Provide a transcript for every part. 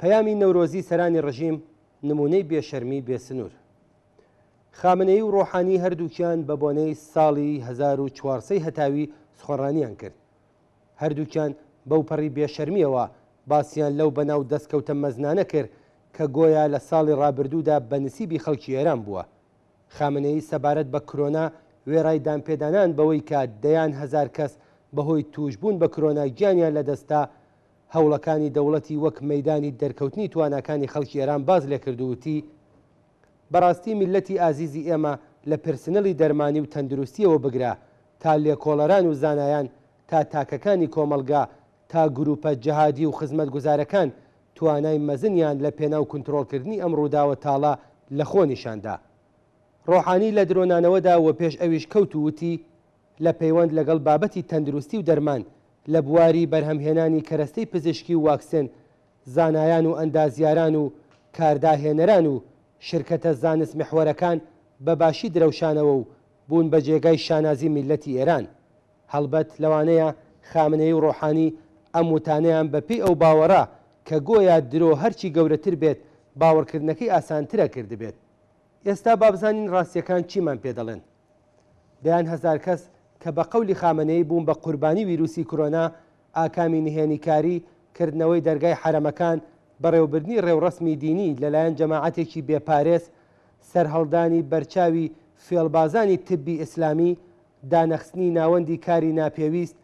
پەیامی نەورۆزی سەرانی ڕژیم نمونەی بێشەرمی بێسنوور. خامنەیی و ڕۆحانی هەردووکیان بە بۆنەی ساڵی 1400 هەتاوی سخۆڕانیان کرد. هەردووکیان بەو پەڕی بێشەرمیەوە باسییان لەو بەناو دەستکەوتە مەزنانە کرد کە گۆیا لە ساڵی ڕابردوودا بە نسیبی خەڵکی ئێران بووە. خامنەیی سەبارەت بە کۆرۆنا وێڕای دامپێدانان بەوەی کە دەیان هەزار کەس بەهۆی توشبوون بە کۆرۆنا گیانیان لەدەستا هەوڵەکانی دەوڵەتی وەک مەیدانی دەرکەوتنی توانەکانی خەڵکی ئێران باز لێکردووتی بەڕاستی میلەتی ئازیزی ئێمە لە پرسنەڵی دەرمانی و تەندروستیەوە بگرا تا لێکۆڵەران و زانایان تا تاکەکانی کۆمەلگا تا گروپە جەهادی و خزمەت گوزارەکان توانای مەزنیان لە پێناو کنترۆڵکردنی ئەم ڕووداوە تاڵە لە خۆ نیشاندا. ڕۆحانی لە درۆنانەوەدا و پێش ئەویش کەوتووتی لە پەیوەند لەگەڵ بابەتی تەندروستی و دەرمان لە بواری بەرهەمهێنانی کەرەستەی پزیشکی و واکسن زانایان و ئەندازیاران و کارداهێنەران و شرکەتە زانست محوەرەکان بەباشی درەوشانەوە و بوون بە جێگای شانازی میلەتی ئێران. هەڵبەت لەوانەیە خامنەیی و ڕۆحانی ئەم وتانەیان بەپێی ئەو باوەڕا کە گۆیا درۆ هەرچی گەورەتر بێت باوەڕکردنەکەی ئاسانترە کردبێت. ئێستا بابزانین ڕاستیەکان چیمان پێ دەڵێن. دەیان هەزار کەس کە بە قەولی خامنەیی بوون بە قوربانی ویروسی کۆرۆنا ئاکامی نهێنیکاری کردنەوەی دەرگای حرەمەکان بەڕێوەبردنی ڕێوڕەسمی دینی لەلایەن جەماعەتێکی بێپارێز سەرهەڵدانی بەرچاوی فێڵبازانی تبی ئیسلامی دانەخستنی ناوەندی کاری ناپێویست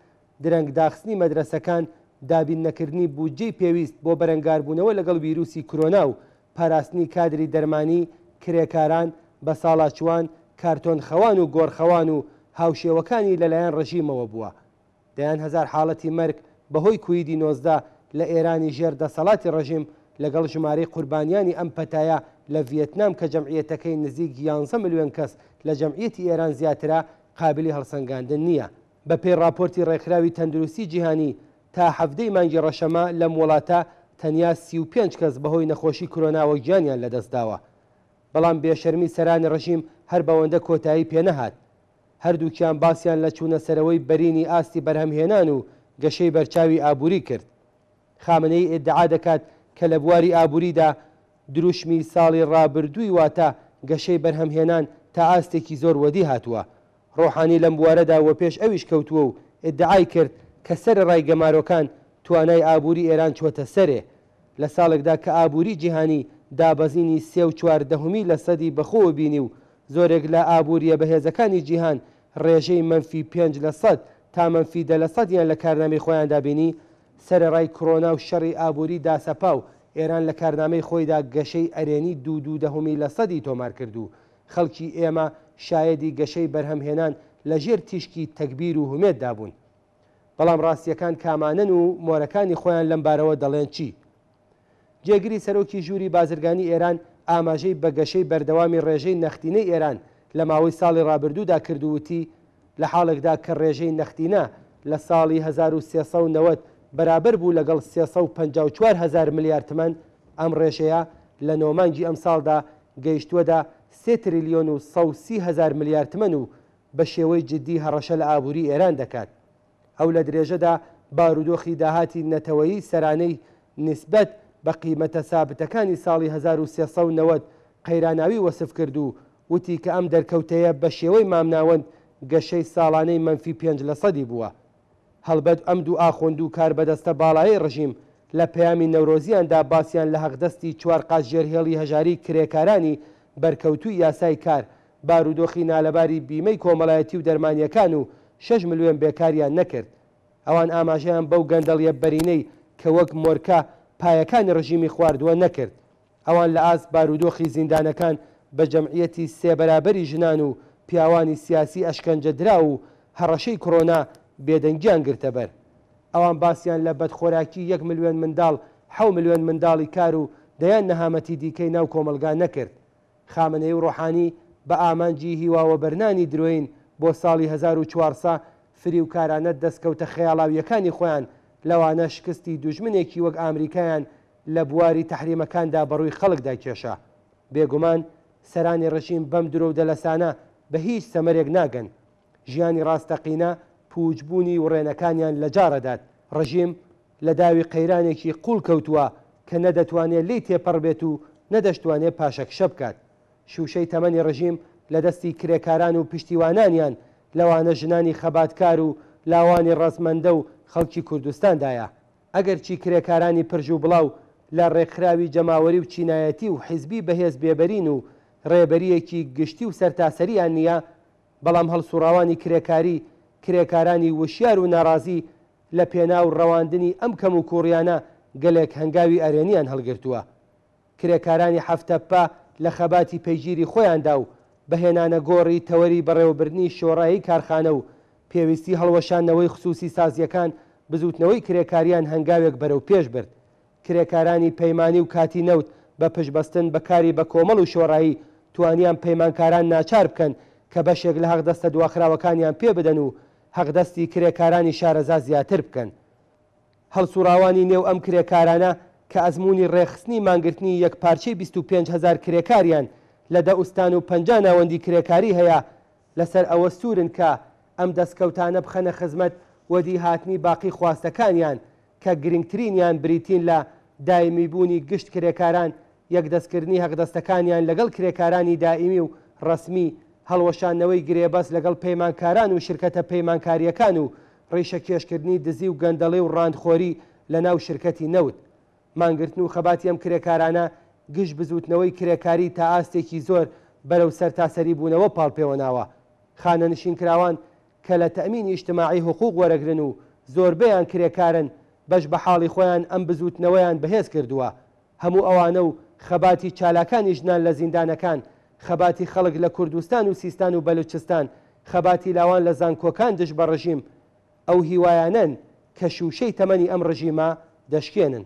درەنگداخستنی مەدرسەکان دابین نەکردنی بودجەی پێویست بۆ بەرەنگاربوونەوە لەگەڵ ویروسی کۆرۆنا و پاراستنی کادری دەرمانی کرێکاران بە ساڵاچوان کارتۆن خەوان و گۆڕخەوان و هاوشێوەکانی لەلایەن ڕژیمەوە بووە. دەیان هەزار حاڵەتی مەرگ بەهۆی کویدی 19 لە ئێرانی ژێر دەسەڵاتی ڕژیم لەگەڵ ژمارەی قوربانیانی ئەم پەتایە لە ڤیەتنام کە جەمعیەتەکەی نزیک 11 ملیۆن کەس لە جەمعیەتی ئێران زیاترە قابلی هەڵسەنگاندن نییە. بە پێی راپۆرتی ڕێکخراوی تەندروستی جیهانی تا هەفتەی مانگی ڕەشەمە لەم وڵاتە تەنیا 35 کەس بەهۆی نەخۆشی کۆرۆناوە گیانیان لەدەستداوە. بەڵام بێشەرمی سەرانی ڕژیم هەر بەوەندە کۆتایی پێنەهات. هەردووکیان باسییان لە چوونە سەرەوەی بەرینی ئاستی بەرهەمهێنان و گەشەی بەرچاوی ئابووری کرد. خامنەی ئیدعا دەکات کە لە بواری ئابووریدا دروشمی ساڵی ڕابردووی واتە گەشەی بەرهەمهێنان تا ئاستێکی زۆر وەدی هاتووە. ڕۆحانی لەم بوارەدا وە پێش ئەویش کەوتووە و ئیدعای کرد کە سەر ڕای گەمارۆکان توانای ئابووری ئێران چۆتە سەرێ. لە ساڵێکدا کە ئابووری جیهانی دابەزینی 3.4 لە سەدی بەخۆوە بینی و زۆرێک لە ئابووریە بەهێزەکانی جیهان ڕێژەی -5% تا -10% یان لە کارنامەی خۆیان دابینی سەرڕای کۆرۆنا و شەڕی ئابووری داسەپا و ئێران لە کارنامەی خۆیدا گەشەی ئەرێنی 2.2% تۆمار کرد و خەڵکی ئێمە شایەدی گەشەی بەرهەمهێنان لە ژێر تیشکی تەکبیر و هومێت دابوون. بەڵام ڕاستیەکان کامانن و مۆرەکانی خۆیان لەم بارەوە دەڵێن چی؟ جێگیری سەرۆکی ژووری بازرگانی ئێران ئاماژەی بە گەشەی بەردەوامی ڕێژەی نەختینەی ئێران لە ماوەی ساڵی ڕابردوودا کردووتی لە حاڵێکدا کە ڕێژەی نەختینە لە ساڵی 1390 بەرابەر بوو لەگەڵ 354,000 ملیار تمەن ئەم ڕێژەیە لە نۆمانگی ئەم ساڵدا گەیشتووەدا 3 تریلیۆن و 130,000 ملیار تمەن و بە شێوەی جددی هەڕەشە لە ئابووری ئێران دەکات. ئەو لە درێژەدا بارودۆخی داهاتی نەتەوەیی سەرانەی نسبەت بە قیمەتە سابتەکانی ساڵی 1390 قەیراناوی وەسف کرد و وتی کە ئەم دەرکەوتەیە بە شێوەی مامناوەند گەشەی ساڵانەی -5% بووە. هەڵبەت ئەم دوو ئاخۆند و کار بەدەستە باڵایی ڕژیم لە پەیامی نەورۆزیاندا باسییان لە حەقدەستی 4 قاچ ژێرهێڵی هەژاری کرێکارانی بەرکەوتوی یاسای کار بارودۆخی نالەباری بیمەی کۆمەڵایەتی و دەرمانیەکان و 6 ملیۆن بێکاریان نەکرد. ئەوان ئاماژەیان بەو گەندەڵیە بەرینەی کە وەک مۆرکە پایەکانی ڕژیمی خواردووە نەکرد. ئەوان لە ئاست بارودۆخی زیندانەکان بە جەمعیەتی سێبەرابەری ژنان و پیاوانی سیاسی ئەشکەنجەدرا و هەڕەشەی کۆرۆنا بێدەنگیان گرتە بەر. ئەوان باسییان لە بەدخۆراکی 1 ملیۆن منداڵ 7 ملیۆن منداڵی کار و دەیان نەهامەتی دیکەی ناو کۆمەلگا نەکرد. خامنەی و ڕۆحانی بە ئامانجی هیواوە بەرنانی درۆین بۆ ساڵی 1400 فریوکارانە دەستکەوتە خەیاڵاویەکانی خۆیان لەوانە شکستی دوژمنێکی وەک ئامریکایان لە بواری تەحریمەکاندا بەڕووی خەڵکدا کێشە. بێگومان سەرانی ڕژیم بەم درۆ و دەلەسانە بە هیچ سەمەرێک ناگەن. ژیانی ڕاستەقینە پوچبوونی و ڕێنەکانیان لە جارەدات. ڕژیم لە داوی قەیرانێکی قوڵ کەوتووە کە نەدەتوانێت لی تێپەڕ بێت و نەدەشتوانێت پاشەکشە بکات. شوشەی تەمەنی ڕژیم لە دەستی کرێکاران و پشتیوانانیان لەوانە ژنانی خەباتکار و لاوانی ڕەزمەندە و خەڵکی کوردستاندایە. ئەگەر چی کرێکارانی پرژ و بڵاو لە ڕێکخراوی جەماوەری و چینایەتی و حیزبی بەهێز بێبەرین و ڕێبەریەکی گشتی و سەرتاسەریان نییە، بەڵام هەڵسوڕاوانی کرێکاری کرێکارانی وشیار و ناڕازی لە پێناو ڕەواندنی ئەم کەم و کوڕیانە گەلێک هەنگاوی ئەرێنیان هەڵگرتووە. کرێکارانی هەفتەپا لە خەباتی پەیگیری خۆیاندا و بەهێنانە گۆڕی تەوەری بەڕێوەبردننی شۆڕایی کارخانە و پێویستی هەڵوەشانەوەی خصوصی سازیەکان بزوتنەوەی کرێکاریان هەنگاوێک بەرەو پێش برد. کرێکارانی پەیمانی و کاتی نەوت بە پشبەستن بەکاری بە کۆمەڵ و شۆڕایی توانیان پەیمانکاران ناچار بکەن کە بەشێک لە هەغدەستە دواخراوەکانیان پێ بدەن و هەغدەستی کرێکارانی شارەزا زیاتر بکەن. هەڵسوڕاوانی نێو ئەم کرێکارانە کە ئەزمموی ڕێخستنی مانگرتنی یەک پارچەی 25,000 کرێکاریان لە 10 ئوستان و 50 ناوەندی کرێکاری هەیە، لەسەر ئەوە سوورن کە ئەم دەستکەوتانە بخەنە خزمەت وەدی هاتنی باقی خواستەکانیان کە گرنگترینیان بریتین لە دایمی بوونی گشت کرێکاران، یەک دەستکردنی هەغدەستەکانیان لەگەڵ کرێکارانی دائیمی و ڕسمی، هەڵوەشانەوەی گرێبەست لەگەڵ پەیمانکاران و شرکەتە پەیمانکاریەکان و ڕیشە کێشکردنی دزی و گەندەڵی و ڕاندخۆری لە ناو شرکەتی نەوت. مانگرتن و خەباتی ئەم کرێکارانە گشت بزوتنەوەی کرێکاری تا ئاستێکی زۆر بەرەو سەرتاسەری بوونەوە پاڵپێوە ناوە. خانە نشین کراوان کە لە تەمینی ئیجتماعی حقوق وەرەگرن و زۆربەیان کرێکارن، بەش بە حاڵی خۆیان ئەم بزوتنەوەیان بەهێز کردووە. هەموو ئەوانە و خەباتی چالاکانی ژنان لە زیندانەکان، خەباتی خەڵک لە کوردستان و سیستان و بەلوچستان، خەباتی لاوان لە زانکۆکان دژ بە ڕژیم، ئەو هیوایانن کە شوشەی تەمەنی ئەم ڕژیمە دەشکێنن.